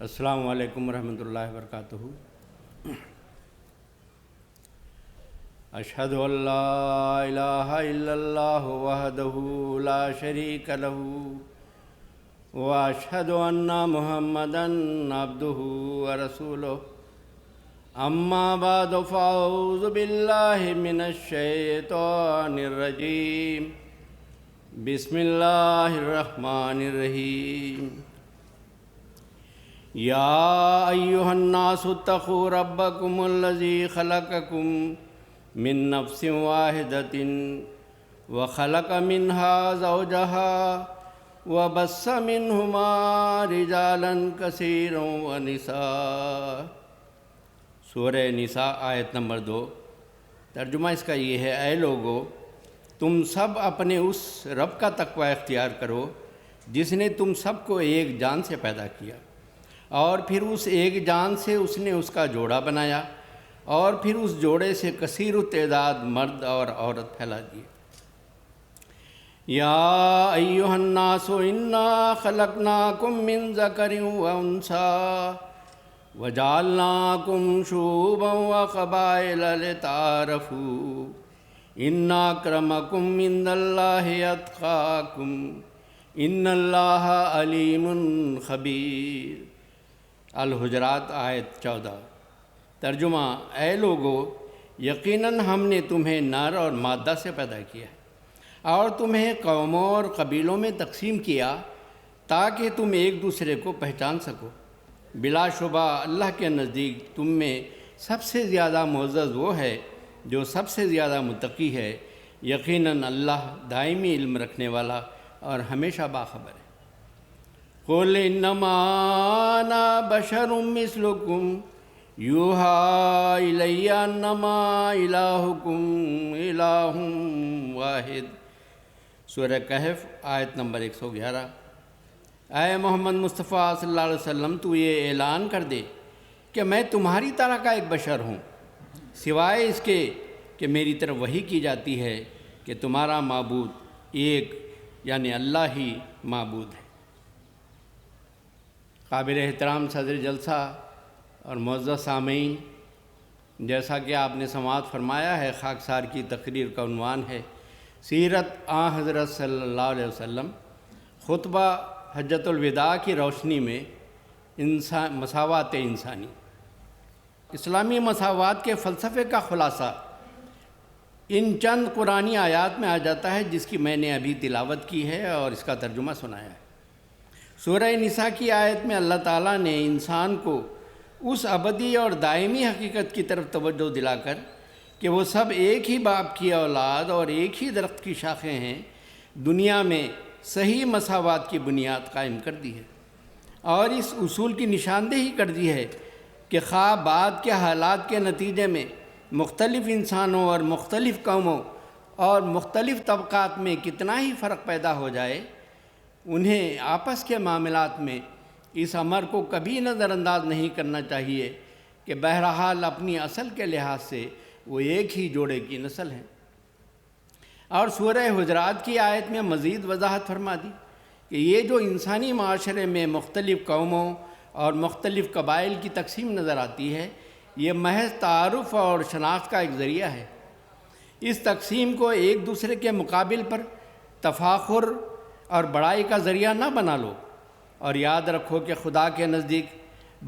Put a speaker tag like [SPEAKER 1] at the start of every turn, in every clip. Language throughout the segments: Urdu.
[SPEAKER 1] السلام علیکم ورحمۃ اللہ وبرکاتہ۔ اشہد ان لا الہ الا اللہ وحدہ لا شریک لہ واشہد ان محمدا عبدہ ورسولہ، اما بعد فاعوذ باللہ من الشیطان الرجیم، بسم اللہ الرحمن الرحیم۔ یا ایہا الناس اتقوا ربکم الذی خلقکم من نفس واحدۃ وخلق منها زوجها وبث منہما رجالا کثیرا ونساء۔ سورہ نساء آیت نمبر 2۔ ترجمہ اس کا یہ ہے، اے لوگو تم سب اپنے اس رب کا تقوی اختیار کرو جس نے تم سب کو ایک جان سے پیدا کیا، اور پھر اس ایک جان سے اس نے اس کا جوڑا بنایا، اور پھر اس جوڑے سے کثیر التعداد مرد اور عورت پھیلا دیے۔ یا ایہا الناس انا خلقناکم من ذکر وانثی وجعلناکم شعوبا وقبائل لتعارفوا ان اکرمکم عند اللہ اتقاکم ان اللہ علیم خبیر۔ الحجرات آیت 14۔ ترجمہ، اے لوگو یقیناً ہم نے تمہیں نر اور مادہ سے پیدا کیا اور تمہیں قوموں اور قبیلوں میں تقسیم کیا تاکہ تم ایک دوسرے کو پہچان سکو۔ بلا شبہ اللہ کے نزدیک تم میں سب سے زیادہ معزز وہ ہے جو سب سے زیادہ متقی ہے۔ یقیناً اللہ دائمی علم رکھنے والا اور ہمیشہ باخبر ہے۔ قُلْ إِنَّمَا أَنَا بَشَرٌ مِثْلُكُمْ يُوحَىٰ إِلَيَّ أَنَّمَا إِلَٰهُكُمْ إِلَٰهٌ وَاحِدٌ۔ سورہ کہف آیت نمبر 111۔ اے محمد مصطفیٰ صلی اللہ علیہ وسلم، تو یہ اعلان کر دے کہ میں تمہاری طرح کا ایک بشر ہوں، سوائے اس کے کہ میری طرف وحی کی جاتی ہے کہ تمہارا معبود ایک یعنی اللہ ہی معبود ہے۔ قابل احترام صدر جلسہ اور معزز سامعین، جیسا کہ آپ نے سماعت فرمایا ہے، خاکسار کی تقریر کا عنوان ہے سیرت آن حضرت صلی اللہ علیہ وسلم، خطبہ حجۃ الوداع کی روشنی میں مساوات انسانی۔ اسلامی مساوات کے فلسفے کا خلاصہ ان چند قرآنی آیات میں آ جاتا ہے جس کی میں نے ابھی تلاوت کی ہے اور اس کا ترجمہ سنایا ہے۔ سورہ نساء کی آیت میں اللہ تعالیٰ نے انسان کو اس ابدی اور دائمی حقیقت کی طرف توجہ دلا کر کہ وہ سب ایک ہی باپ کی اولاد اور ایک ہی درخت کی شاخیں ہیں، دنیا میں صحیح مساوات کی بنیاد قائم کر دی ہے، اور اس اصول کی نشاندہی کر دی ہے کہ خواہ بعد کے حالات کے نتیجے میں مختلف انسانوں اور مختلف قوموں اور مختلف طبقات میں کتنا ہی فرق پیدا ہو جائے، انہیں آپس کے معاملات میں اس امر کو کبھی نظر انداز نہیں کرنا چاہیے کہ بہرحال اپنی اصل کے لحاظ سے وہ ایک ہی جوڑے کی نسل ہیں۔ اور سورہ حجرات کی آیت میں مزید وضاحت فرما دی کہ یہ جو انسانی معاشرے میں مختلف قوموں اور مختلف قبائل کی تقسیم نظر آتی ہے، یہ محض تعارف اور شناخت کا ایک ذریعہ ہے۔ اس تقسیم کو ایک دوسرے کے مقابل پر تفاخر اور بڑائی کا ذریعہ نہ بنا لو، اور یاد رکھو کہ خدا کے نزدیک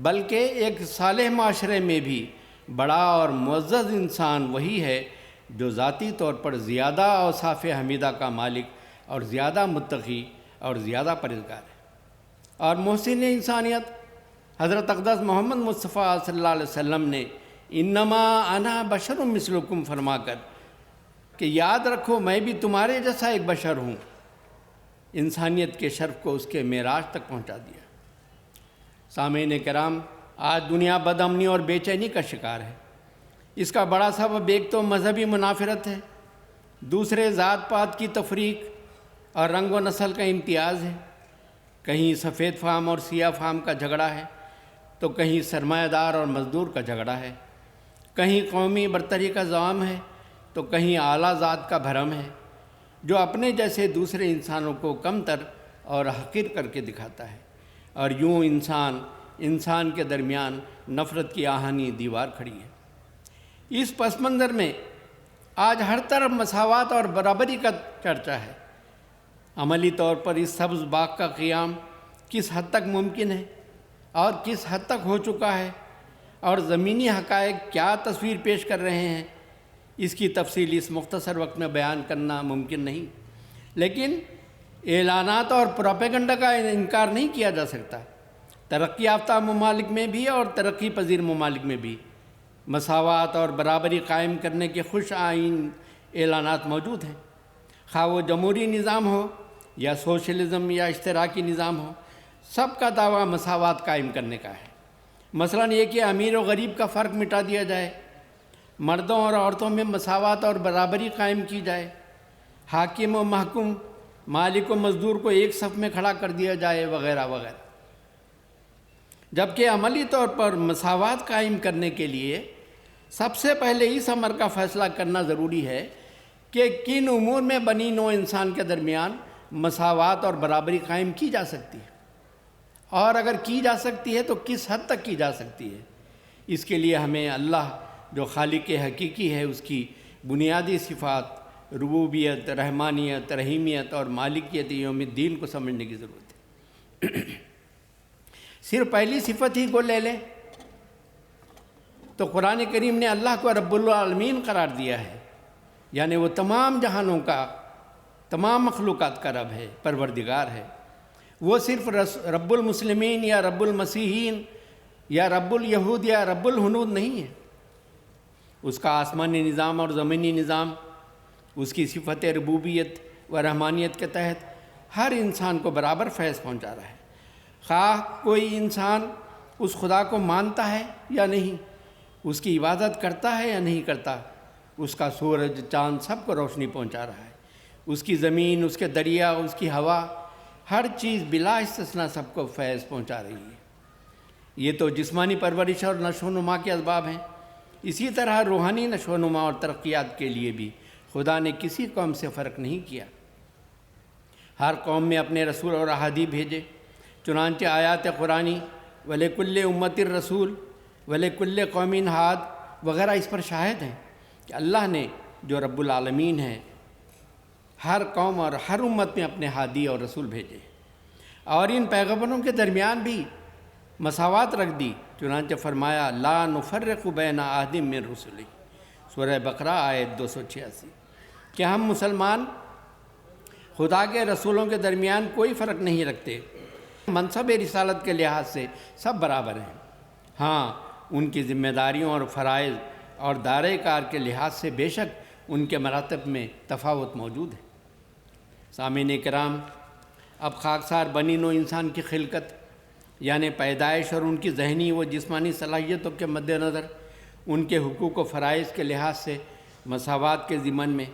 [SPEAKER 1] بلکہ ایک صالح معاشرے میں بھی بڑا اور معزز انسان وہی ہے جو ذاتی طور پر زیادہ اوصاف حمیدہ کا مالک اور زیادہ متقی اور زیادہ پرہیزگار ہے۔ اور محسن انسانیت حضرت اقدس محمد مصطفیٰ صلی اللہ علیہ وسلم نے انما انا بشر مثلکم فرما کر کہ یاد رکھو میں بھی تمہارے جیسا ایک بشر ہوں، انسانیت کے شرف کو اس کے معراج تک پہنچا دیا۔ سامعین کرام، آج دنیا بد امنی اور بے چینی کا شکار ہے۔ اس کا بڑا سبب ایک تو مذہبی منافرت ہے، دوسرے ذات پات کی تفریق اور رنگ و نسل کا امتیاز ہے۔ کہیں سفید فام اور سیاہ فام کا جھگڑا ہے تو کہیں سرمایہ دار اور مزدور کا جھگڑا ہے، کہیں قومی برتری کا زعم ہے تو کہیں اعلیٰ ذات کا بھرم ہے، جو اپنے جیسے دوسرے انسانوں کو کم تر اور حقیر کر کے دکھاتا ہے، اور یوں انسان انسان کے درمیان نفرت کی آہنی دیوار کھڑی ہے۔ اس پس منظر میں آج ہر طرف مساوات اور برابری کا چرچا ہے۔ عملی طور پر اس سبز باغ کا قیام کس حد تک ممکن ہے اور کس حد تک ہو چکا ہے، اور زمینی حقائق کیا تصویر پیش کر رہے ہیں، اس کی تفصیل اس مختصر وقت میں بیان کرنا ممکن نہیں، لیکن اعلانات اور پروپیگنڈا کا انکار نہیں کیا جا سکتا۔ ترقی یافتہ ممالک میں بھی اور ترقی پذیر ممالک میں بھی مساوات اور برابری قائم کرنے کے خوش آئین اعلانات موجود ہیں، خواہ وہ جمہوری نظام ہو یا سوشلزم یا اشتراکی نظام ہو، سب کا دعویٰ مساوات قائم کرنے کا ہے۔ مثلاً یہ کہ امیر و غریب کا فرق مٹا دیا جائے، مردوں اور عورتوں میں مساوات اور برابری قائم کی جائے، حاکم و محکوم، مالک و مزدور کو ایک صف میں کھڑا کر دیا جائے، وغیرہ وغیرہ۔ جبکہ عملی طور پر مساوات قائم کرنے کے لیے سب سے پہلے اس امر کا فیصلہ کرنا ضروری ہے کہ کن امور میں بنی نوع انسان کے درمیان مساوات اور برابری قائم کی جا سکتی ہے، اور اگر کی جا سکتی ہے تو کس حد تک کی جا سکتی ہے۔ اس کے لیے ہمیں اللہ جو خالق حقیقی ہے اس کی بنیادی صفات ربوبیت، رحمانیت، رحیمیت اور مالکیت یوم الدین کو سمجھنے کی ضرورت ہے۔ صرف پہلی صفت ہی کو لے لیں تو قرآن کریم نے اللہ کو رب العالمین قرار دیا ہے، یعنی وہ تمام جہانوں کا، تمام مخلوقات کا رب ہے، پروردگار ہے۔ وہ صرف رب المسلمین یا رب المسیحین یا رب الیہود یا رب الہنود نہیں ہے۔ اس کا آسمانی نظام اور زمینی نظام اس کی صفت ربوبیت و رحمانیت کے تحت ہر انسان کو برابر فیض پہنچا رہا ہے، خواہ کوئی انسان اس خدا کو مانتا ہے یا نہیں، اس کی عبادت کرتا ہے یا نہیں کرتا، اس کا سورج چاند سب کو روشنی پہنچا رہا ہے، اس کی زمین، اس کے دریا، اس کی ہوا، ہر چیز بلا استثناء سب کو فیض پہنچا رہی ہے۔ یہ تو جسمانی پرورش اور نشو و نما کے اسباب ہیں، اسی طرح روحانی نشو و نما اور ترقیات کے لیے بھی خدا نے کسی قوم سے فرق نہیں کیا۔ ہر قوم میں اپنے رسول اور احادی بھیجے، چنانچہ آیات قرآنی وَلِكُلِّ أُمَّةٍ رَسُولٌ وَلِكُلِّ قَوْمٍ هَادٍ وغیرہ اس پر شاہد ہیں کہ اللہ نے جو رب العالمین ہے ہر قوم اور ہر امت میں اپنے ہادی اور رسول بھیجے، اور ان پیغمبروں کے درمیان بھی مساوات رکھ دی، چنانچہ فرمایا لا نفرق بین احد من رسلہ، سورہ بقرہ آیت 286، کہ ہم مسلمان خدا کے رسولوں کے درمیان کوئی فرق نہیں رکھتے، منصب رسالت کے لحاظ سے سب برابر ہیں۔ ہاں، ان کی ذمہ داریوں اور فرائض اور دائرۂ کار کے لحاظ سے بے شک ان کے مراتب میں تفاوت موجود ہے۔ سامعین کرام، اب خاکسار بنی نوع انسان کی خلقت یعنی پیدائش اور ان کی ذہنی و جسمانی صلاحیتوں کے مد نظر ان کے حقوق و فرائض کے لحاظ سے مساوات کے ضمن میں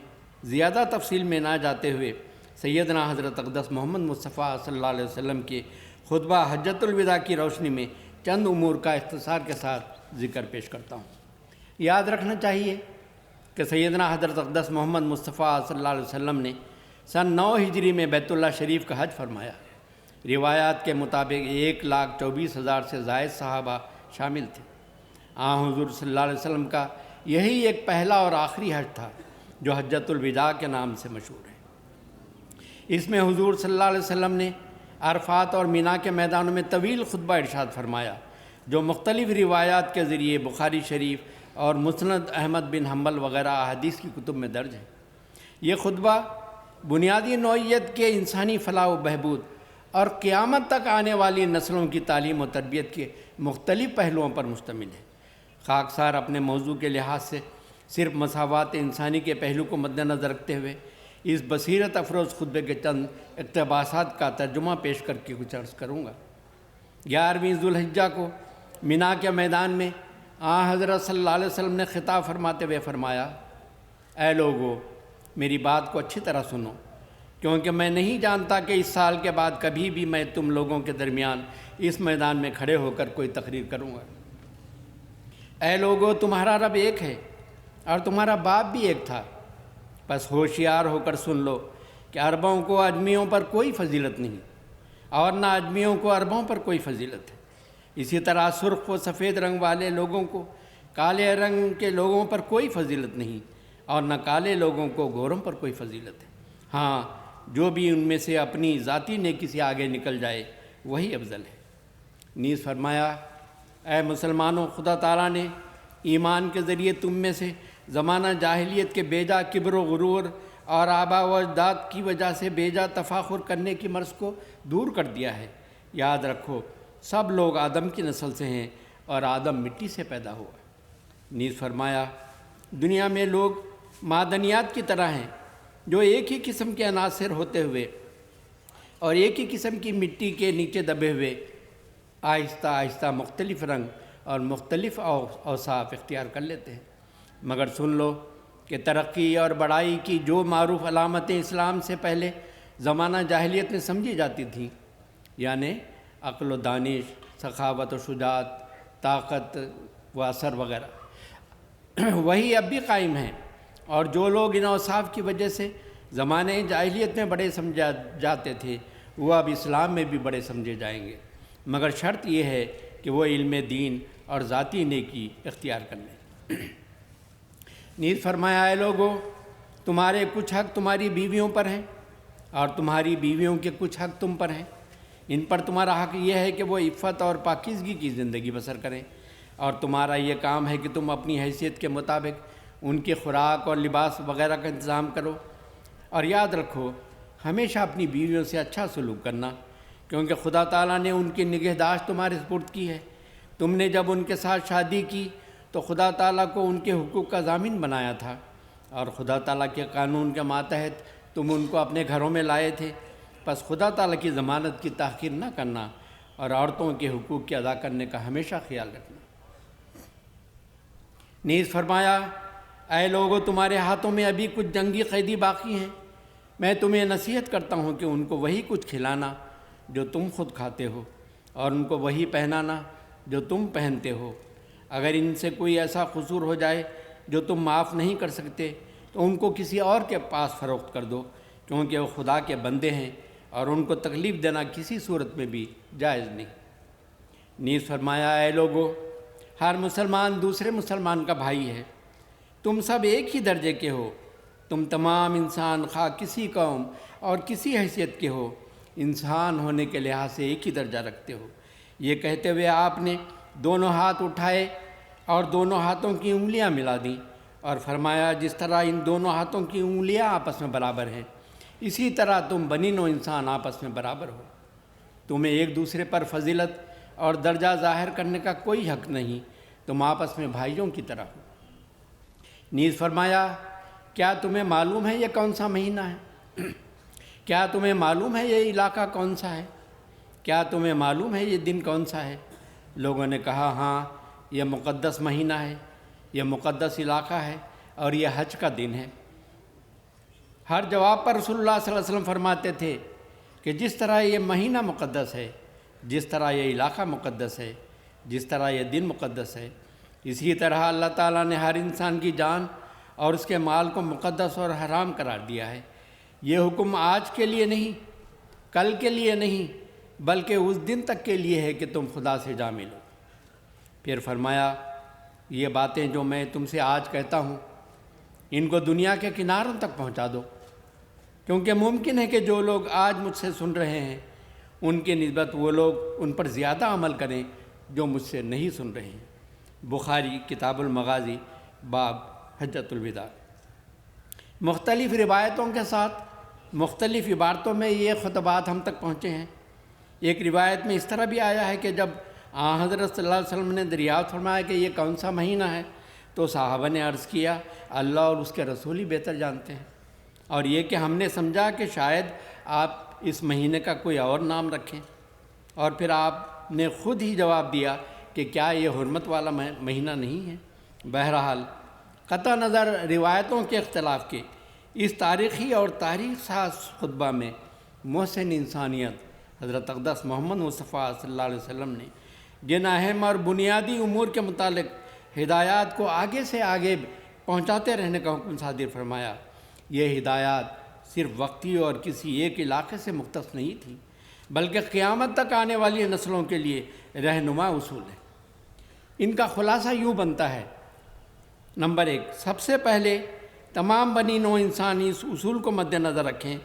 [SPEAKER 1] زیادہ تفصیل میں نہ جاتے ہوئے سیدنا حضرت اقدس محمد مصطفیٰ صلی اللہ علیہ وسلم کے خطبہ حجۃ الوداع کی روشنی میں چند امور کا اختصار کے ساتھ ذکر پیش کرتا ہوں۔ یاد رکھنا چاہیے کہ سیدنا حضرت اقدس محمد مصطفیٰ صلی اللہ علیہ وسلم نے سن 9 ہجری میں بیت اللہ شریف کا حج فرمایا۔ روایات کے مطابق 1,24,000 سے زائد صحابہ شامل تھے۔ حضور صلی اللہ علیہ وسلم کا یہی ایک پہلا اور آخری حج تھا جو حجۃ الوداع کے نام سے مشہور ہے۔ اس میں حضور صلی اللہ علیہ وسلم نے عرفات اور مینا کے میدانوں میں طویل خطبہ ارشاد فرمایا، جو مختلف روایات کے ذریعے بخاری شریف اور مسند احمد بن حنبل وغیرہ احادیث کی کتب میں درج ہے۔ یہ خطبہ بنیادی نوعیت کے انسانی فلاح و بہبود اور قیامت تک آنے والی نسلوں کی تعلیم و تربیت کے مختلف پہلوؤں پر مشتمل ہے۔ خاکسار اپنے موضوع کے لحاظ سے صرف مساوات انسانی کے پہلو کو مد نظر رکھتے ہوئے اس بصیرت افروز خطبے کے چند اقتباسات کا ترجمہ پیش کر کے کچھ عرض کروں گا۔ 11ویں ذوالحجہ کو مینا کے میدان میں حضرت صلی اللہ علیہ وسلم نے خطاب فرماتے ہوئے فرمایا، اے لوگو، میری بات کو اچھی طرح سنو، کیونکہ میں نہیں جانتا کہ اس سال کے بعد کبھی بھی میں تم لوگوں کے درمیان اس میدان میں کھڑے ہو کر کوئی تقریر کروں گا۔ اے لوگو، تمہارا رب ایک ہے اور تمہارا باپ بھی ایک تھا، بس ہوشیار ہو کر سن لو کہ عربوں کو اجمیوں پر کوئی فضیلت نہیں اور نہ اجمیوں کو عربوں پر کوئی فضیلت ہے۔ اسی طرح سرخ و سفید رنگ والے لوگوں کو کالے رنگ کے لوگوں پر کوئی فضیلت نہیں، اور نہ کالے لوگوں کو گوروں پر کوئی فضیلت ہے۔ ہاں، جو بھی ان میں سے اپنی ذاتی نیکی سے آگے نکل جائے وہی افضل ہے۔ نیز فرمایا، اے مسلمانوں، خدا تعالیٰ نے ایمان کے ذریعے تم میں سے زمانہ جاہلیت کے بیجا کبر و غرور اور آبا و اجداد کی وجہ سے بیجا تفاخر کرنے کی مرض کو دور کر دیا ہے۔ یاد رکھو، سب لوگ آدم کی نسل سے ہیں اور آدم مٹی سے پیدا ہوا۔ نیز فرمایا، دنیا میں لوگ معدنیات کی طرح ہیں، جو ایک ہی قسم کے عناصر ہوتے ہوئے اور ایک ہی قسم کی مٹی کے نیچے دبے ہوئے آہستہ آہستہ مختلف رنگ اور مختلف اوصاف اختیار کر لیتے ہیں۔ مگر سن لو کہ ترقی اور بڑائی کی جو معروف علامتیں اسلام سے پہلے زمانہ جاہلیت میں سمجھی جاتی تھیں، یعنی عقل و دانش، سخاوت و شجاعت، طاقت و اثر وغیرہ، وہی اب بھی قائم ہیں، اور جو لوگ ان اوصاف کی وجہ سے زمانے جاہلیت میں بڑے سمجھے جاتے تھے وہ اب اسلام میں بھی بڑے سمجھے جائیں گے، مگر شرط یہ ہے کہ وہ علم دین اور ذاتی نیکی اختیار کر لیں۔ نیز فرمایا، اے لوگو، تمہارے کچھ حق تمہاری بیویوں پر ہیں اور تمہاری بیویوں کے کچھ حق تم پر ہیں۔ ان پر تمہارا حق یہ ہے کہ وہ عفت اور پاکیزگی کی زندگی بسر کریں، اور تمہارا یہ کام ہے کہ تم اپنی حیثیت کے مطابق ان کی خوراک اور لباس وغیرہ کا انتظام کرو، اور یاد رکھو ہمیشہ اپنی بیویوں سے اچھا سلوک کرنا، کیونکہ خدا تعالیٰ نے ان کی نگہداشت تمہارے سپرد کی ہے۔ تم نے جب ان کے ساتھ شادی کی تو خدا تعالیٰ کو ان کے حقوق کا ضامن بنایا تھا، اور خدا تعالیٰ کے قانون کے ماتحت تم ان کو اپنے گھروں میں لائے تھے۔ پس خدا تعالیٰ کی ضمانت کی تاخیر نہ کرنا اور عورتوں کے حقوق کی ادا کرنے کا ہمیشہ خیال رکھنا۔ نیز فرمایا، اے لوگو، تمہارے ہاتھوں میں ابھی کچھ جنگی قیدی باقی ہیں، میں تمہیں نصیحت کرتا ہوں کہ ان کو وہی کچھ کھلانا جو تم خود کھاتے ہو، اور ان کو وہی پہنانا جو تم پہنتے ہو۔ اگر ان سے کوئی ایسا قصور ہو جائے جو تم معاف نہیں کر سکتے تو ان کو کسی اور کے پاس فروخت کر دو، کیونکہ وہ خدا کے بندے ہیں اور ان کو تکلیف دینا کسی صورت میں بھی جائز نہیں۔ نیز فرمایا، اے لوگو، ہر مسلمان دوسرے مسلمان کا بھائی ہے، تم سب ایک ہی درجے کے ہو، تم تمام انسان خواہ کسی قوم اور کسی حیثیت کے ہو، انسان ہونے کے لحاظ سے ایک ہی درجہ رکھتے ہو۔ یہ کہتے ہوئے آپ نے دونوں ہاتھ اٹھائے اور دونوں ہاتھوں کی انگلیاں ملا دیں اور فرمایا، جس طرح ان دونوں ہاتھوں کی انگلیاں آپس میں برابر ہیں، اسی طرح تم بنی نوع انسان آپس میں برابر ہو۔ تمہیں ایک دوسرے پر فضیلت اور درجہ ظاہر کرنے کا کوئی حق نہیں، تم آپس میں بھائیوں کی طرح ہو۔ نیز فرمایا، کیا تمہیں معلوم ہے یہ کون سا مہینہ ہے؟ کیا تمہیں معلوم ہے یہ علاقہ کون سا ہے؟ کیا تمہیں معلوم ہے یہ دن کون سا ہے؟ لوگوں نے کہا، ہاں، یہ مقدس مہینہ ہے، یہ مقدس علاقہ ہے، اور یہ حج کا دن ہے۔ ہر جواب پر رسول اللہ صلی اللہ علیہ وسلم فرماتے تھے کہ جس طرح یہ مہینہ مقدس ہے، جس طرح یہ علاقہ مقدس ہے، جس طرح یہ دن مقدس ہے، اسی طرح اللہ تعالیٰ نے ہر انسان کی جان اور اس کے مال کو مقدس اور حرام قرار دیا ہے۔ یہ حکم آج کے لیے نہیں، کل کے لیے نہیں، بلکہ اس دن تک کے لیے ہے کہ تم خدا سے جا ملو۔ پھر فرمایا، یہ باتیں جو میں تم سے آج کہتا ہوں ان کو دنیا کے کناروں تک پہنچا دو، کیونکہ ممکن ہے کہ جو لوگ آج مجھ سے سن رہے ہیں ان کی نسبت وہ لوگ ان پر زیادہ عمل کریں جو مجھ سے نہیں سن رہے ہیں۔ بخاری کتاب المغازی باب حجۃ الوداع۔ مختلف روایتوں کے ساتھ مختلف عبارتوں میں یہ خطبات ہم تک پہنچے ہیں۔ ایک روایت میں اس طرح بھی آیا ہے کہ جب حضرت صلی اللہ علیہ وسلم نے دریافت فرمایا کہ یہ کون سا مہینہ ہے تو صحابہ نے عرض کیا، اللہ اور اس کے رسول ہی بہتر جانتے ہیں، اور یہ کہ ہم نے سمجھا کہ شاید آپ اس مہینے کا کوئی اور نام رکھیں، اور پھر آپ نے خود ہی جواب دیا کہ کیا یہ حرمت والا مہینہ نہیں ہے۔ بہرحال قطع نظر روایتوں کے اختلاف کے اس تاریخی اور تاریخ ساز خطبہ میں محسن انسانیت حضرت اقدس محمد مصطفیٰ صلی اللہ علیہ وسلم نے جن اہم اور بنیادی امور کے متعلق ہدایات کو آگے سے آگے پہنچاتے رہنے کا حکم صادر فرمایا، یہ ہدایات صرف وقتی اور کسی ایک علاقے سے مختص نہیں تھی، بلکہ قیامت تک آنے والی نسلوں کے لیے رہنما اصول ہیں۔ ان کا خلاصہ یوں بنتا ہے: نمبر 1، سب سے پہلے تمام بنی نوع انسان اس اصول کو مد نظر رکھیں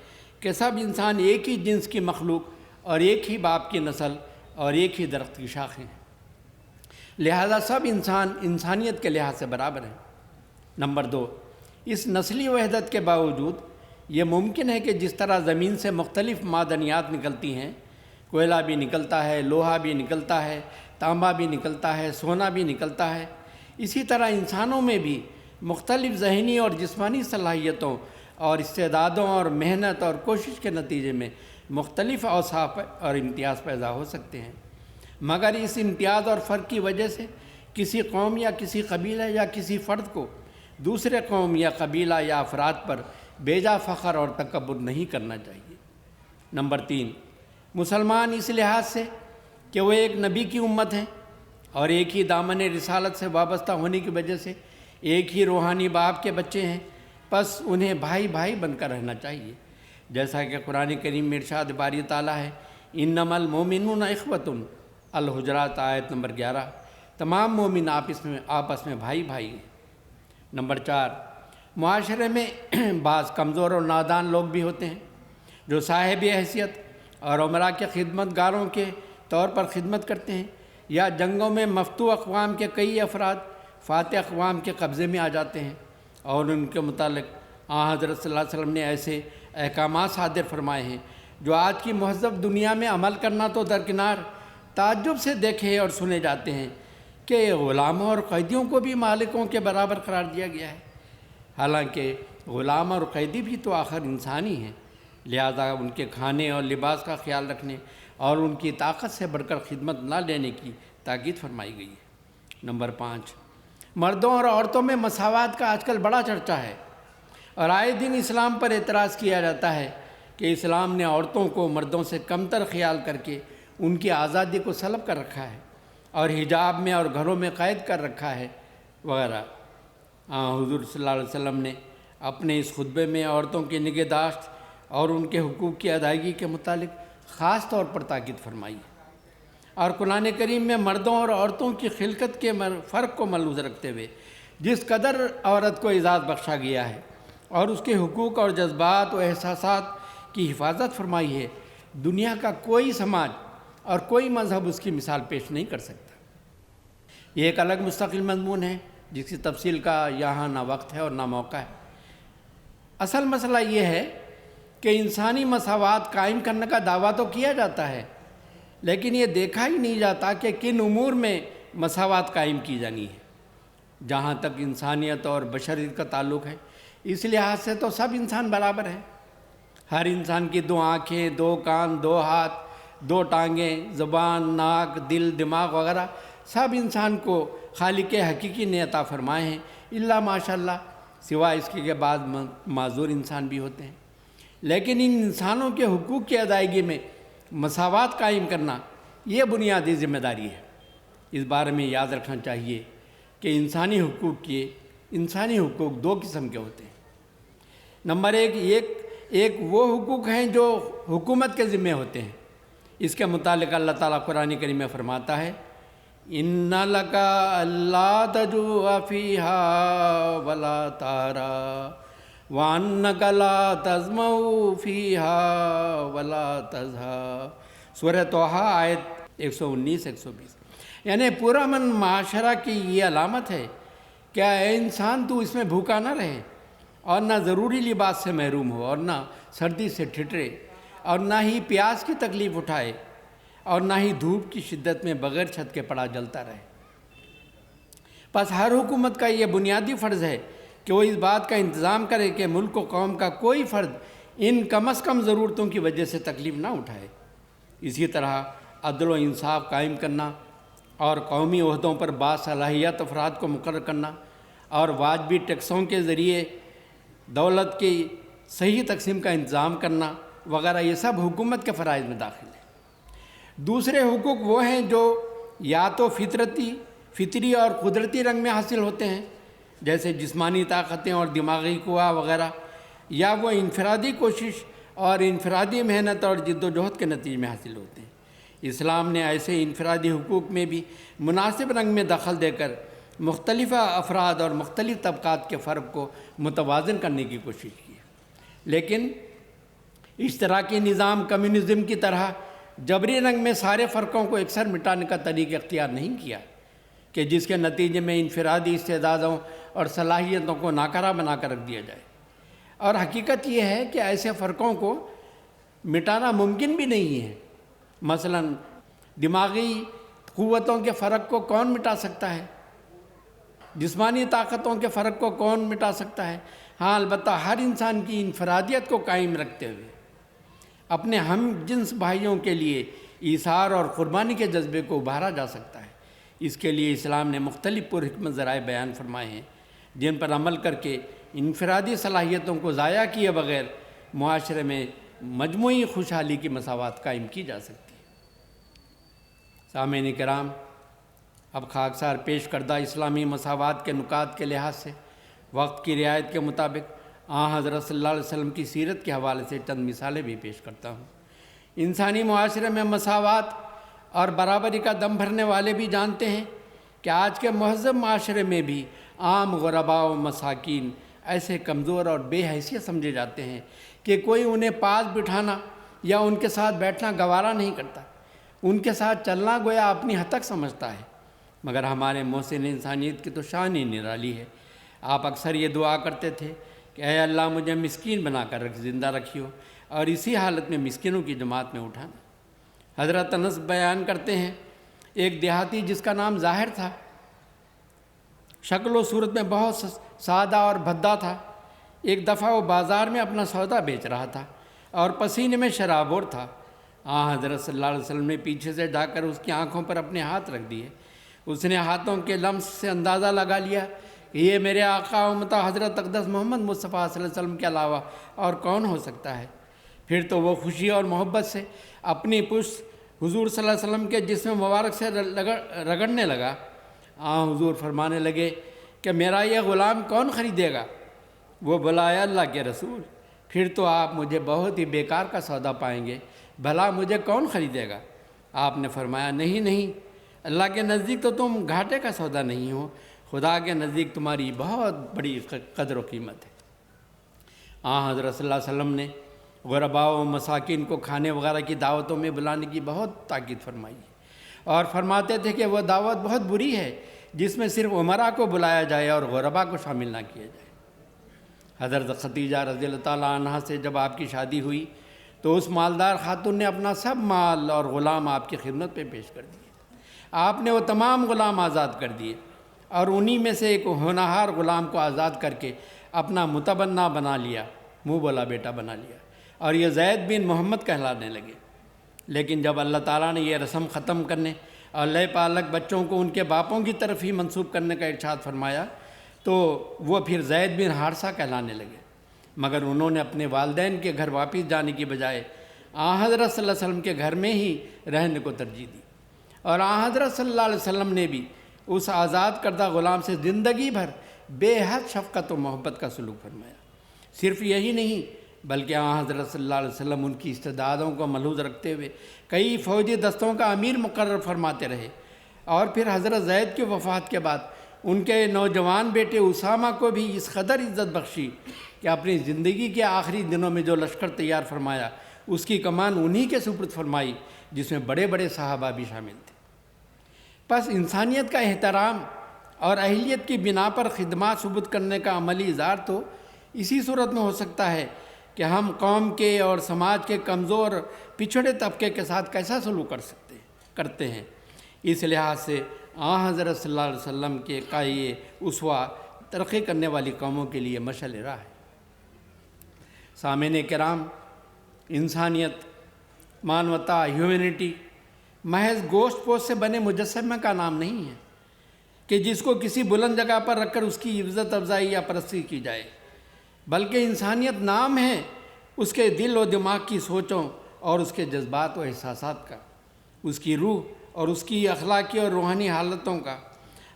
[SPEAKER 1] کہ سب انسان ایک ہی جنس کی مخلوق اور ایک ہی باپ کی نسل اور ایک ہی درخت کی شاخیں ہیں، لہذا سب انسان انسانیت کے لحاظ سے برابر ہیں۔ نمبر 2، اس نسلی وحدت کے باوجود یہ ممکن ہے کہ جس طرح زمین سے مختلف معدنیات نکلتی ہیں، کوئلہ بھی نکلتا ہے، لوہا بھی نکلتا ہے، تانبا بھی نکلتا ہے، سونا بھی نکلتا ہے، اسی طرح انسانوں میں بھی مختلف ذہنی اور جسمانی صلاحیتوں اور استعدادوں اور محنت اور کوشش کے نتیجے میں مختلف اوصاف اور امتیاز پیدا ہو سکتے ہیں، مگر اس امتیاز اور فرق کی وجہ سے کسی قوم یا کسی قبیلہ یا کسی فرد کو دوسرے قوم یا قبیلہ یا افراد پر بیجا فخر اور تکبر نہیں کرنا چاہیے۔ نمبر 3، مسلمان اس لحاظ سے کہ وہ ایک نبی کی امت ہیں اور ایک ہی دامن رسالت سے وابستہ ہونے کی وجہ سے ایک ہی روحانی باپ کے بچے ہیں، پس انہیں بھائی بھائی بن کر رہنا چاہیے، جیسا کہ قرآن کریم میں ارشاد باری تعالیٰ ہے: انما المؤمنون اخوۃ، الحجرات آیت نمبر 11۔ تمام مومن آپس میں بھائی بھائی ہیں۔ نمبر 4، معاشرے میں بعض کمزور اور نادان لوگ بھی ہوتے ہیں جو صاحب حیثیت اور امراء کے خدمت گاروں کے طور پر خدمت کرتے ہیں، یا جنگوں میں مفتوح اقوام کے کئی افراد فاتح اقوام کے قبضے میں آ جاتے ہیں، اور ان کے متعلق حضرت صلی اللہ علیہ وسلم نے ایسے احکامات صادر فرمائے ہیں جو آج کی مہذب دنیا میں عمل کرنا تو درکنار، تعجب سے دیکھے اور سنے جاتے ہیں کہ غلاموں اور قیدیوں کو بھی مالکوں کے برابر قرار دیا گیا ہے، حالانکہ غلام اور قیدی بھی تو آخر انسانی ہیں، لہذا ان کے کھانے اور لباس کا خیال رکھنے اور ان کی طاقت سے بڑھ کر خدمت نہ لینے کی تاکید فرمائی گئی ہے۔ نمبر 5، مردوں اور عورتوں میں مساوات کا آج کل بڑا چرچا ہے، اور آئے دن اسلام پر اعتراض کیا جاتا ہے کہ اسلام نے عورتوں کو مردوں سے کمتر خیال کر کے ان کی آزادی کو سلب کر رکھا ہے اور حجاب میں اور گھروں میں قید کر رکھا ہے وغیرہ۔ حضور صلی اللہ علیہ وسلم نے اپنے اس خطبے میں عورتوں کی نگہداشت اور ان کے حقوق کی ادائیگی کے متعلق خاص طور پر تاکید فرمائی ہے، اور قرآن کریم میں مردوں اور عورتوں کی خلقت کے فرق کو ملحوظ رکھتے ہوئے جس قدر عورت کو اعزاز بخشا گیا ہے اور اس کے حقوق اور جذبات و احساسات کی حفاظت فرمائی ہے، دنیا کا کوئی سماج اور کوئی مذہب اس کی مثال پیش نہیں کر سکتا۔ یہ ایک الگ مستقل مضمون ہے جس کی تفصیل کا یہاں نہ وقت ہے اور نہ موقع ہے۔ اصل مسئلہ یہ ہے کہ انسانی مساوات قائم کرنے کا دعویٰ تو کیا جاتا ہے، لیکن یہ دیکھا ہی نہیں جاتا کہ کن امور میں مساوات قائم کی جانی ہے۔ جہاں تک انسانیت اور بشریت کا تعلق ہے، اس لحاظ سے تو سب انسان برابر ہیں۔ ہر انسان کی 2 آنکھیں، 2 کان، 2 ہاتھ، 2 ٹانگیں، زبان، ناک، دل، دماغ وغیرہ سب انسان کو خالق حقیقی نے عطا فرمائے ہیں، الا ماشاءاللہ، سوائے اس کے کہ بعض معذور انسان بھی ہوتے ہیں۔ لیکن ان انسانوں کے حقوق کی ادائیگی میں مساوات قائم کرنا یہ بنیادی ذمہ داری ہے۔ اس بارے میں یاد رکھنا چاہیے کہ انسانی حقوق 2 قسم کے ہوتے ہیں۔ نمبر 1 وہ حقوق ہیں جو حکومت کے ذمہ ہوتے ہیں۔ اس کے متعلق اللہ تعالیٰ قرآن کریم میں فرماتا ہے: اِنَّ لَكَ أَلَّا تَجُوعَ فِيهَا وَلَا تَعْرَىٰ وَأَنَّكَ لَا تَظْمَأُ فِيهَا وَلَا تَضْحَىٰ۔ سورہ طٰہٰ آیت 119-120۔ یعنی پرامن معاشرہ کی یہ علامت ہے کہ اے انسان تو اس میں بھوکا نہ رہے اور نہ ضروری لباس سے محروم ہو اور نہ سردی سے ٹھٹرے اور نہ ہی پیاس کی تکلیف اٹھائے اور نہ ہی دھوپ کی شدت میں بغیر چھت کے پڑا جلتا رہے۔ پس ہر حکومت کا یہ بنیادی فرض ہے کہ وہ اس بات کا انتظام کرے کہ ملک و قوم کا کوئی فرد ان کم از کم ضرورتوں کی وجہ سے تکلیف نہ اٹھائے۔ اسی طرح عدل و انصاف قائم کرنا اور قومی عہدوں پر باصلاحیت افراد کو مقرر کرنا اور واجبی ٹیکسوں کے ذریعے دولت کی صحیح تقسیم کا انتظام کرنا وغیرہ یہ سب حکومت کے فرائض میں داخل ہے۔ دوسرے حقوق وہ ہیں جو یا تو فطری اور قدرتی رنگ میں حاصل ہوتے ہیں، جیسے جسمانی طاقتیں اور دماغی قوا وغیرہ، یا وہ انفرادی کوشش اور انفرادی محنت اور جد و جہد کے نتیجے میں حاصل ہوتے ہیں۔ اسلام نے ایسے انفرادی حقوق میں بھی مناسب رنگ میں دخل دے کر مختلف افراد اور مختلف طبقات کے فرق کو متوازن کرنے کی کوشش کی ہے، لیکن اشتراکی نظام کمیونزم کی طرح جبری رنگ میں سارے فرقوں کو یکسر مٹانے کا طریقہ اختیار نہیں کیا کہ جس کے نتیجے میں انفرادی استعدادوں اور صلاحیتوں کو ناکارہ بنا کر رکھ دیا جائے۔ اور حقیقت یہ ہے کہ ایسے فرقوں کو مٹانا ممکن بھی نہیں ہے۔ مثلا دماغی قوتوں کے فرق کو کون مٹا سکتا ہے؟ جسمانی طاقتوں کے فرق کو کون مٹا سکتا ہے؟ ہاں، البتہ ہر انسان کی انفرادیت کو قائم رکھتے ہوئے اپنے ہم جنس بھائیوں کے لیے ایثار اور قربانی کے جذبے کو ابھارا جا سکتا ہے۔ اس کے لیے اسلام نے مختلف پرحکمت ذرائع بیان فرمائے ہیں جن پر عمل کر کے انفرادی صلاحیتوں کو ضائع کیے بغیر معاشرے میں مجموعی خوشحالی کی مساوات قائم کی جا سکتی ہے۔ سامعین کرام، اب خاکسار پیش کردہ اسلامی مساوات کے نکات کے لحاظ سے وقت کی رعایت کے مطابق حضرت صلی اللہ علیہ وسلم کی سیرت کے حوالے سے چند مثالیں بھی پیش کرتا ہوں۔ انسانی معاشرے میں مساوات اور برابری کا دم بھرنے والے بھی جانتے ہیں کہ آج کے مہذب معاشرے میں بھی عام غرباء و مساکین ایسے کمزور اور بے حیثیت سمجھے جاتے ہیں کہ کوئی انہیں پاس بٹھانا یا ان کے ساتھ بیٹھنا گوارا نہیں کرتا، ان کے ساتھ چلنا گویا اپنی حد تک سمجھتا ہے۔ مگر ہمارے محسن انسانیت کی تو شان ہی نرالی ہے۔ آپ اکثر یہ دعا کرتے تھے کہ اے اللہ مجھے مسکین بنا کر زندہ رکھیو اور اسی حالت میں مسکینوں کی جماعت میں اٹھانا۔ حضرت انس بیان کرتے ہیں، ایک دیہاتی جس کا نام ظاہر تھا، شکل و صورت میں بہت سادہ اور بھدا تھا، ایک دفعہ وہ بازار میں اپنا سودا بیچ رہا تھا اور پسینے میں شرابور تھا۔ حضرت صلی اللہ علیہ وسلم نے پیچھے سے جا کر اس کی آنکھوں پر اپنے ہاتھ رکھ دیے۔ اس نے ہاتھوں کے لمس سے اندازہ لگا لیا کہ یہ میرے آقا امتا حضرت اقدس محمد مصطفیٰ صلی اللہ علیہ وسلم کے علاوہ اور کون ہو سکتا ہے۔ پھر تو وہ خوشی اور محبت سے اپنی پشت حضور صلی اللہ علیہ وسلم کے جسم مبارک سے رگڑنے لگا۔ حضور فرمانے لگے کہ میرا یہ غلام کون خریدے گا؟ وہ بولا، اے اللہ کے رسول، پھر تو آپ مجھے بہت ہی بیکار کا سودا پائیں گے، بھلا مجھے کون خریدے گا؟ آپ نے فرمایا، نہیں، اللہ کے نزدیک تو تم گھاٹے کا سودا نہیں ہو، خدا کے نزدیک تمہاری بہت بڑی قدر و قیمت ہے۔ حضرت صلی اللہ علیہ وسلم نے غرباء و مساکین کو کھانے وغیرہ کی دعوتوں میں بلانے کی بہت تاکید فرمائی ہے اور فرماتے تھے کہ وہ دعوت بہت بری ہے جس میں صرف عمراء کو بلایا جائے اور غرباء کو شامل نہ کیا جائے۔ حضرت خدیجہ رضی اللہ تعالیٰ عنہ سے جب آپ کی شادی ہوئی تو اس مالدار خاتون نے اپنا سب مال اور غلام آپ کی خدمت پہ پیش کر دیے۔ آپ نے وہ تمام غلام آزاد کر دیے اور انہی میں سے ایک ہونہار غلام کو آزاد کر کے اپنا متبنہ بنا لیا، منہ بولا بیٹا بنا لیا، اور یہ زید بن محمد کہلانے لگے۔ لیکن جب اللہ تعالیٰ نے یہ رسم ختم کرنے اور لے پالک بچوں کو ان کے باپوں کی طرف ہی منسوب کرنے کا ارشاد فرمایا تو وہ پھر زید بن حارثہ کہلانے لگے، مگر انہوں نے اپنے والدین کے گھر واپس جانے کی بجائے حضرت صلی اللہ علیہ وسلم کے گھر میں ہی رہنے کو ترجیح دی، اور حضرت صلی اللہ علیہ وسلم نے بھی اس آزاد کردہ غلام سے زندگی بھر بے حد شفقت و محبت کا سلوک فرمایا۔ صرف یہی نہیں بلکہ حضرت صلی اللہ علیہ وسلم ان کی استعدادوں کو ملحوظ رکھتے ہوئے کئی فوجی دستوں کا امیر مقرر فرماتے رہے، اور پھر حضرت زید کی وفات کے بعد ان کے نوجوان بیٹے اسامہ کو بھی اس قدر عزت بخشی کہ اپنی زندگی کے آخری دنوں میں جو لشکر تیار فرمایا اس کی کمان انہی کے سپرد فرمائی، جس میں بڑے بڑے صحابہ بھی شامل تھے۔ پس انسانیت کا احترام اور اہلیت کی بنا پر خدمات ثبوت کرنے کا عملی اظہار تو اسی صورت میں ہو سکتا ہے کہ ہم قوم کے اور سماج کے کمزور پچھڑے طبقے کے ساتھ کیسا سلوک کرتے ہیں۔ اس لحاظ سے حضرت صلی اللہ علیہ وسلم کے یہ اسوہ ترقی کرنے والی قوموں کے لیے مشعل راہ ہے۔ سامعین کرام، انسانیت، مانوتا، ہیومینٹی محض گوشت پوست سے بنے مجسمہ کا نام نہیں ہے کہ جس کو کسی بلند جگہ پر رکھ کر اس کی عزت افزائی یا پرستی کی جائے، بلکہ انسانیت نام ہے اس کے دل و دماغ کی سوچوں اور اس کے جذبات و احساسات کا، اس کی روح اور اس کی اخلاقی اور روحانی حالتوں کا۔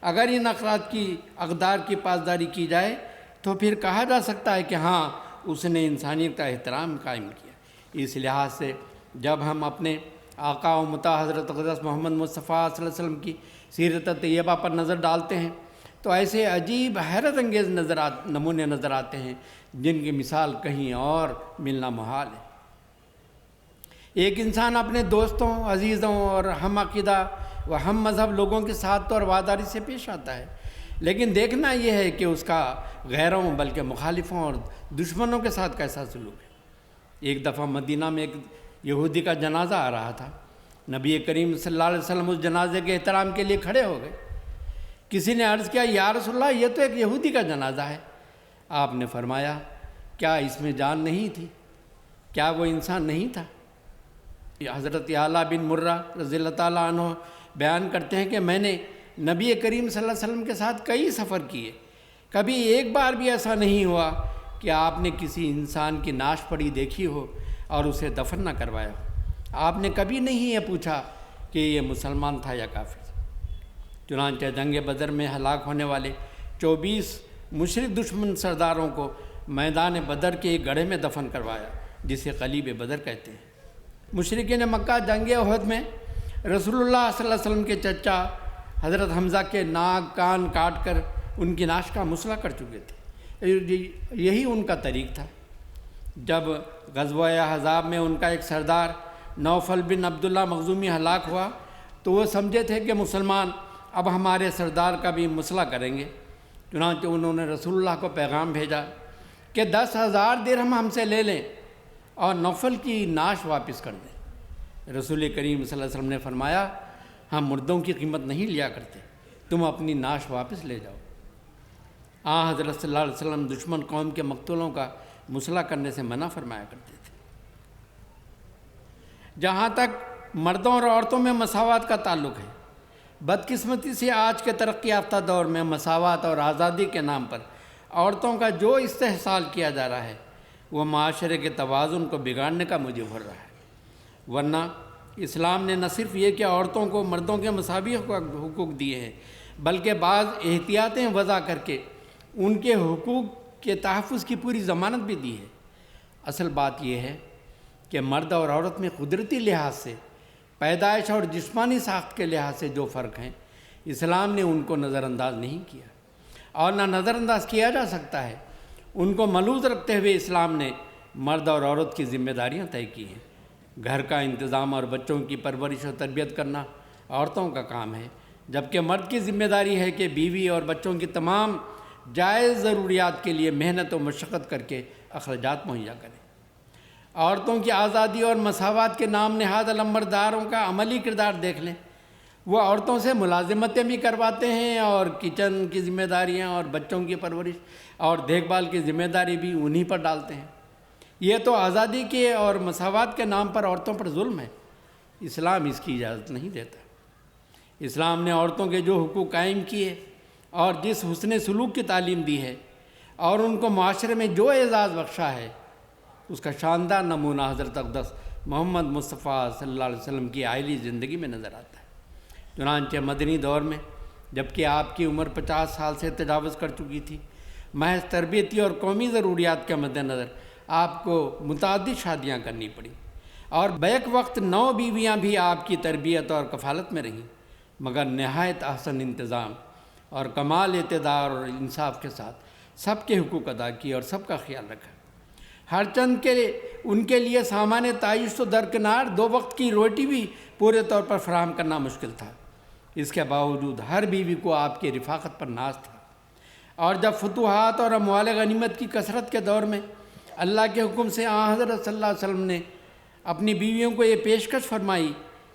[SPEAKER 1] اگر ان افراد کی اقدار کی پاسداری کی جائے تو پھر کہا جا سکتا ہے کہ ہاں، اس نے انسانیت کا احترام قائم کیا، اس لحاظ سے جب ہم اپنے آقا و مطاع حضرت اقدس محمد مصطفیٰ صلی اللہ علیہ وسلم کی سیرت طیبہ پر نظر ڈالتے ہیں تو ایسے عجیب حیرت انگیز نمونے نظر آتے ہیں جن کی مثال کہیں اور ملنا محال ہے۔ ایک انسان اپنے دوستوں، عزیزوں اور ہم عقیدہ و ہم مذہب لوگوں کے ساتھ تو اور وفاداری سے پیش آتا ہے، لیکن دیکھنا یہ ہے کہ اس کا غیروں بلکہ مخالفوں اور دشمنوں کے ساتھ کیسا سلوک ہے۔ ایک دفعہ مدینہ میں ایک یہودی کا جنازہ آ رہا تھا۔ نبی کریم صلی اللہ علیہ وسلم اس جنازے کے احترام کے لیے کھڑے ہو گئے۔ کسی نے عرض کیا، یا رسول اللہ، یہ تو ایک یہودی کا جنازہ ہے۔ آپ نے فرمایا، کیا اس میں جان نہیں تھی؟ کیا وہ انسان نہیں تھا؟ حضرت اعلیٰ بن مرہ رضی اللہ تعالیٰ عنہ بیان کرتے ہیں کہ میں نے نبی کریم صلی اللہ علیہ وسلم کے ساتھ کئی سفر کیے، کبھی ایک بار بھی ایسا نہیں ہوا کہ آپ نے کسی انسان کی نعش پڑی دیکھی ہو اور اسے دفن نہ کروایا ہو۔ آپ نے کبھی نہیں یہ پوچھا کہ یہ مسلمان تھا یا کافر تھا۔ چنانچہ جنگ بدر میں ہلاک ہونے والے 24 مشرک دشمن سرداروں کو میدان بدر کے ایک گڑھے میں دفن کروایا، جسے قلیب بدر کہتے ہیں۔ مشرکین مکہ جنگ احد میں رسول اللہ صلی اللہ علیہ وسلم کے چچا حضرت حمزہ کے ناک کان کاٹ کر ان کی نعش کا مصلح کر چکے تھے۔ یہی ان کا طریق تھا۔ جب غزوہ احزاب میں ان کا ایک سردار نوفل بن عبداللہ مخزومی ہلاک ہوا تو وہ سمجھے تھے کہ مسلمان اب ہمارے سردار کا بھی مصلح کریں گے۔ چنانچہ انہوں نے رسول اللہ کو پیغام بھیجا کہ 10,000 درہم ہم سے لے لیں اور نوفل کی نعش واپس کر دیں۔ رسول کریم صلی اللہ علیہ وسلم نے فرمایا، ہم مردوں کی قیمت نہیں لیا کرتے، تم اپنی نعش واپس لے جاؤ۔ حضرت صلی اللہ علیہ وسلم دشمن قوم کے مقتولوں کا مصلح کرنے سے منع فرمایا کرتے تھے۔ جہاں تک مردوں اور عورتوں میں مساوات کا تعلق ہے، بدقسمتی سے آج کے ترقی یافتہ دور میں مساوات اور آزادی کے نام پر عورتوں کا جو استحصال کیا جا رہا ہے وہ معاشرے کے توازن کو بگاڑنے کا موجب ہو رہا ہے۔ ورنہ اسلام نے نہ صرف یہ کہ عورتوں کو مردوں کے مساوی حقوق دیے ہیں، بلکہ بعض احتیاطیں وضع کر کے ان کے حقوق کے تحفظ کی پوری ضمانت بھی دی ہے۔ اصل بات یہ ہے کہ مرد اور عورت میں قدرتی لحاظ سے، پیدائش اور جسمانی ساخت کے لحاظ سے جو فرق ہیں، اسلام نے ان کو نظر انداز نہیں کیا اور نہ نظر انداز کیا جا سکتا ہے۔ ان کو ملحوظ رکھتے ہوئے اسلام نے مرد اور عورت کی ذمہ داریاں طے کی ہیں۔ گھر کا انتظام اور بچوں کی پرورش و تربیت کرنا عورتوں کا کام ہے، جبکہ مرد کی ذمہ داری ہے کہ بیوی اور بچوں کی تمام جائز ضروریات کے لیے محنت و مشقت کر کے اخراجات مہیا کریں۔ عورتوں کی آزادی اور مساوات کے نام نہاد علمبرداروں کا عملی کردار دیکھ لیں۔ وہ عورتوں سے ملازمتیں بھی کرواتے ہیں اور کچن کی ذمہ داریاں اور بچوں کی پرورش اور دیکھ بھال کی ذمہ داری بھی انہی پر ڈالتے ہیں۔ یہ تو آزادی کے اور مساوات کے نام پر عورتوں پر ظلم ہے۔ اسلام اس کی اجازت نہیں دیتا۔ اسلام نے عورتوں کے جو حقوق قائم کیے اور جس حسن سلوک کی تعلیم دی ہے اور ان کو معاشرے میں جو اعزاز بخشا ہے، اس کا شاندار نمونہ حضرت اقدس محمد مصطفیٰ صلی اللہ علیہ وسلم کی عائلی زندگی میں نظر آتا ہے۔ چنانچہ مدنی دور میں جبکہ آپ کی عمر 50 سال سے تجاوز کر چکی تھی، محض تربیتی اور قومی ضروریات کے مد نظر آپ کو متعدد شادیاں کرنی پڑیں اور بیک وقت 9 بیویاں بھی آپ کی تربیت اور کفالت میں رہیں، مگر نہایت احسن انتظام اور کمال اعتدال اور انصاف کے ساتھ سب کے حقوق ادا کیے اور سب کا خیال رکھا۔ ہر چند ان کے لیے سامان تعیش تو درکنار 2 وقت کی روٹی بھی پورے طور پر فراہم کرنا مشکل تھا۔ اس کے باوجود ہر بیوی کو آپ کی رفاقت پر ناز تھا، اور جب فتوحات اور اموال غنیمت کی کثرت کے دور میں اللہ کے حکم سے حضرت صلی اللہ علیہ وسلم نے اپنی بیویوں کو یہ پیشکش فرمائی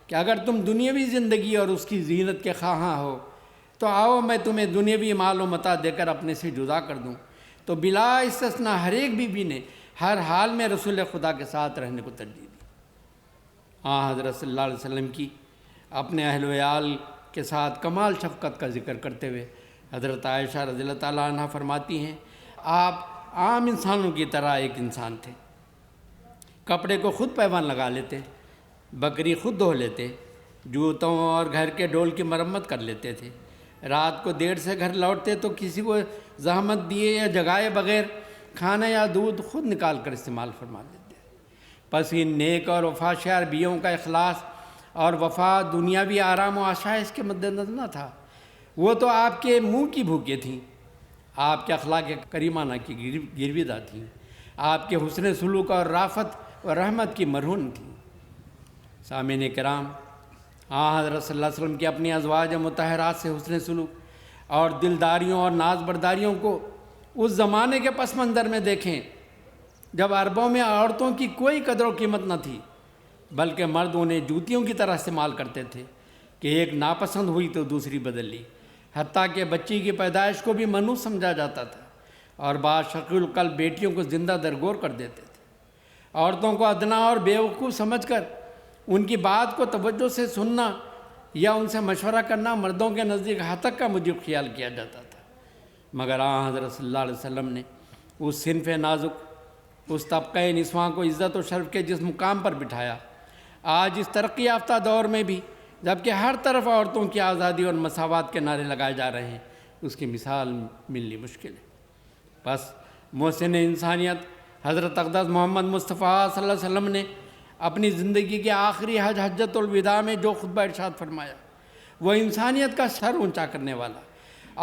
[SPEAKER 1] کہ اگر تم دنیاوی زندگی اور اس کی زینت کے خواہاں ہو تو آؤ میں تمہیں دنیاوی مال و متاع دے کر اپنے سے جدا کر دوں، تو بلا استثناء ہر ایک بیوی نے ہر حال میں رسول خدا کے ساتھ رہنے کو ترجیح دی۔ حضرت صلی اللہ علیہ وسلم کی اپنے اہل و عیال کے ساتھ کمال شفقت کا ذکر کرتے ہوئے حضرت عائشہ رضی اللہ تعالیٰ عنہ فرماتی ہیں، آپ عام انسانوں کی طرح ایک انسان تھے۔ کپڑے کو خود پیوند لگا لیتے، بکری خود دھو لیتے، جوتوں اور گھر کے ڈول کی مرمت کر لیتے تھے، رات کو دیر سے گھر لوٹتے تو کسی کو زحمت دیے یا جگائے بغیر کھانا یا دودھ خود نکال کر استعمال فرما لیتے۔ پس ان نیک اور وفاشار بیوں کا اخلاص اور وفا دنیاوی آرام و آشائش کے مد نظر نہ تھا، وہ تو آپ کے منہ کی بھوکیں تھیں، آپ کے اخلاق کریمانہ کی گرویدہ تھیں، آپ کے حسن سلوک اور رافت و رحمت کی مرہون تھیں۔ سامعین کرام، حضرت صلی اللہ علیہ وسلم کی اپنی ازواج مطہرات سے حسن سلوک اور دلداریوں اور ناز برداریوں کو اس زمانے کے پس منظر میں دیکھیں جب عربوں میں عورتوں کی کوئی قدر و قیمت نہ تھی، بلکہ مرد انہیں جوتیوں کی طرح استعمال کرتے تھے کہ ایک ناپسند ہوئی تو دوسری بدل لی، حتیٰ کہ بچی کی پیدائش کو بھی منحوس سمجھا جاتا تھا، اور بعض شقی القلب بیٹیوں کو زندہ درگور کر دیتے تھے۔ عورتوں کو ادنا اور بیوقوف سمجھ کر ان کی بات کو توجہ سے سننا یا ان سے مشورہ کرنا مردوں کے نزدیک ہتک کا مجب خیال کیا جاتا تھا، مگر حضرت صلی اللہ علیہ وسلم نے اس صنف نازک، اس طبقہ نسواں کو عزت و شرف کے جس مقام پر بٹھایا، آج اس ترقی یافتہ دور میں بھی جبکہ ہر طرف عورتوں کی آزادی اور مساوات کے نعرے لگائے جا رہے ہیں، اس کی مثال ملنی مشکل ہے۔ بس محسن انسانیت حضرت اقدس محمد مصطفیٰ صلی اللہ علیہ وسلم نے اپنی زندگی کے آخری حجۃ الوداع میں جو خطبہ ارشاد فرمایا، وہ انسانیت کا سر اونچا کرنے والا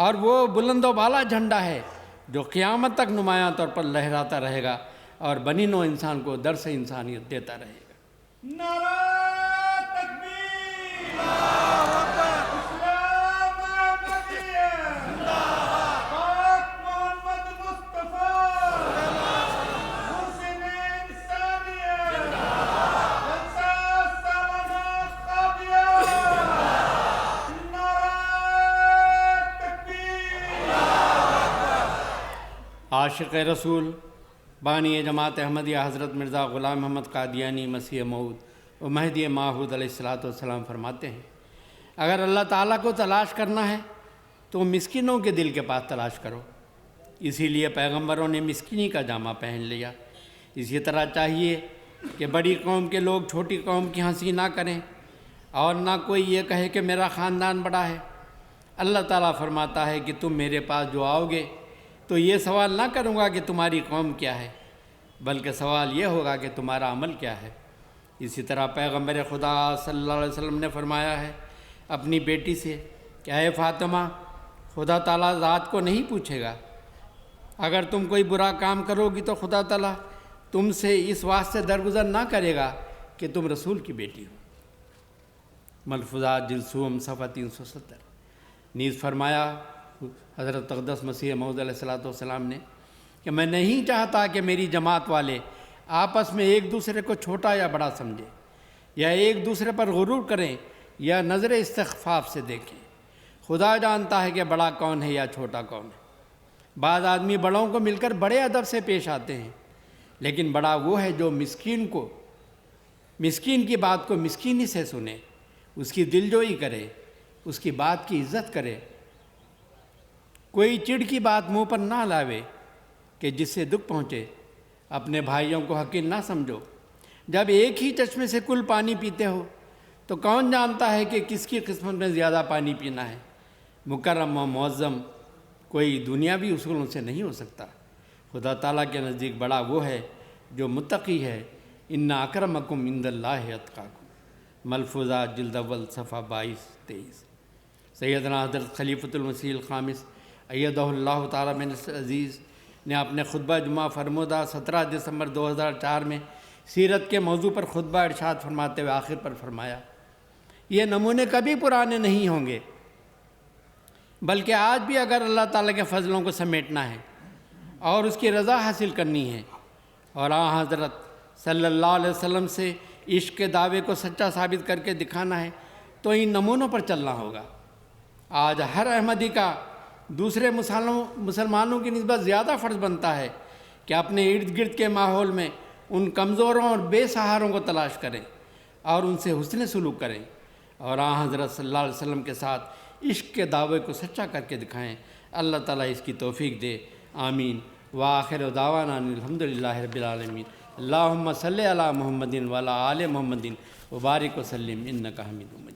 [SPEAKER 1] اور وہ بلند و بالا جھنڈا ہے جو قیامت تک نمایاں طور پر لہراتا رہے گا اور بنی نوع انسان کو درس انسانیت دیتا رہے گا۔
[SPEAKER 2] نعرہ تکبیر، اسلام احمدیہ، پاک محمد مصطفیٰ، محسن انسانیت، جلسہ سالانہ قادیہ، نعرہ تکبیر۔
[SPEAKER 1] عاشق رسول بانی جماعت احمدیہ حضرت مرزا غلام محمد قادیانی مسیح موعود و مہدی ماعود علیہ السلام فرماتے ہیں، اگر اللہ تعالیٰ کو تلاش کرنا ہے تو مسکینوں کے دل کے پاس تلاش کرو، اسی لیے پیغمبروں نے مسکینی کا جامہ پہن لیا۔ اسی طرح چاہیے کہ بڑی قوم کے لوگ چھوٹی قوم کی ہنسی نہ کریں اور نہ کوئی یہ کہے کہ میرا خاندان بڑا ہے۔ اللہ تعالیٰ فرماتا ہے کہ تم میرے پاس جو آؤ گے تو یہ سوال نہ کروں گا کہ تمہاری قوم کیا ہے، بلکہ سوال یہ ہوگا کہ تمہارا عمل کیا ہے۔ اسی طرح پیغمبر خدا صلی اللہ علیہ وسلم نے فرمایا ہے اپنی بیٹی سے کہ اے فاطمہ، خدا تعالیٰ ذات کو نہیں پوچھے گا، اگر تم کوئی برا کام کرو گی تو خدا تعالیٰ تم سے اس واسطے درگزر نہ کرے گا کہ تم رسول کی بیٹی ہو۔ ملفوظات جلسوم صفحہ 370۔ نیز فرمایا حضرت اقدس مسیح موعود علیہ السلام نے کہ میں نہیں چاہتا کہ میری جماعت والے آپس میں ایک دوسرے کو چھوٹا یا بڑا سمجھیں یا ایک دوسرے پر غرور کریں یا نظر استخفاف سے دیکھیں۔ خدا جانتا ہے کہ بڑا کون ہے یا چھوٹا کون ہے۔ بعض آدمی بڑوں کو مل کر بڑے ادب سے پیش آتے ہیں، لیکن بڑا وہ ہے جو مسکین کی بات کو مسکینی سے سنے، اس کی دلجوئی کرے، اس کی بات کی عزت کرے، کوئی چڑ کی بات منہ پر نہ لاوے کہ جس سے دکھ پہنچے۔ اپنے بھائیوں کو حقیر نہ سمجھو، جب ایک ہی چشمے سے کل پانی پیتے ہو تو کون جانتا ہے کہ کس کی قسمت میں زیادہ پانی پینا ہے۔ مکرم و معظم کوئی دنیاوی اصولوں سے نہیں ہو سکتا۔ خدا تعالیٰ کے نزدیک بڑا وہ ہے جو متقی ہے۔ ان اکرمکم عند اللہ اتقاکم۔ ملفوظات جلد اول صفحہ 22-23۔ سیدنا حضرت خلیفۃ المسیح الخامس ایدہ اللہ تعالیٰ من عزیز نے اپنے خطبہ جمعہ فرمودہ 17 دسمبر 2004 میں سیرت کے موضوع پر خطبہ ارشاد فرماتے ہوئے آخر پر فرمایا، یہ نمونے کبھی پرانے نہیں ہوں گے، بلکہ آج بھی اگر اللہ تعالیٰ کے فضلوں کو سمیٹنا ہے اور اس کی رضا حاصل کرنی ہے اور حضرت صلی اللہ علیہ وسلم سے عشق کے دعوے کو سچا ثابت کر کے دکھانا ہے تو ان نمونوں پر چلنا ہوگا۔ آج ہر احمدی کا دوسرے مسلمانوں کی نسبت زیادہ فرض بنتا ہے کہ اپنے ارد گرد کے ماحول میں ان کمزوروں اور بے سہاروں کو تلاش کریں اور ان سے حسن سلوک کریں اور حضرت صلی اللہ علیہ وسلم کے ساتھ عشق کے دعوے کو سچا کر کے دکھائیں۔ اللہ تعالیٰ اس کی توفیق دے، آمین۔ وآخر دعوانا الحمدللہ رب العالمین۔ اللہم صلی علی محمد وعلی آل محمد وبارک وسلم انک حمید مجید۔